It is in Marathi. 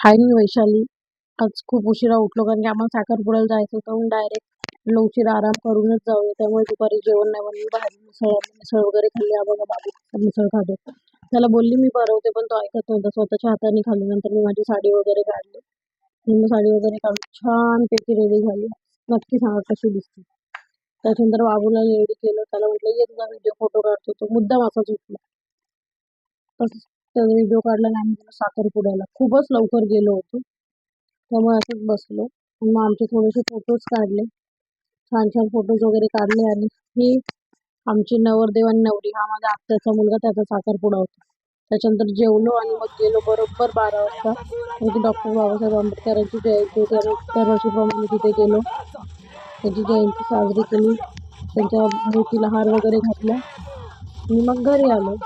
हाय मी वैशाली. आज खूप उशिरा उठलो कारण की आम्हाला साखरपुड्याला जायचं होतं. मग डायरेक्ट उशिरा आराम करूनच जाऊया. त्यामुळे दुपारी जेवण नाही बनवलं. बाहेर मिसळ मिसळ वगैरे खाल्ली. हा बघा बाबू मिसळ खातो. त्याला बोलली मी बनवते पण तो ऐकत नव्हता. स्वतःच्या हाताने खाल्ली. नंतर मी माझी साडी वगैरे काढली. मग साडी वगैरे काढून छानपैकी रेडी झाली. नक्की सांगा कशी दिसते. त्याच्यानंतर बाबूला रेडी केलं. त्याला म्हटलं ये तुझा व्हिडिओ फोटो काढतो. तो मुद्दाम असाच उठला. तसंच त्याचा व्हिडिओ काढला आणि आम्ही गेलो साखरपुड्याला. खूपच लवकर गेलो होतो. त्यामुळे असंच बसलो. मग आमचे थोडेसे फोटोज काढले. छान छान फोटोज वगैरे काढले आणि ही आमची नवरदेव आणि नवरी, हा माझ्या आत्याचा मुलगा, त्याचा साखरपुडा होता. त्याच्यानंतर जेवलो आणि मग गेलो बरोबर 12 वाजता. म्हणजे डॉक्टर बाबासाहेब आंबेडकरांची जयंती होती. आम्ही दरवर्षीप्रमाणे तिथे गेलो. त्यांची जयंती साजरी केली. त्यांच्या मूर्तीला हार वगैरे घातला आणि मग घरी आलो.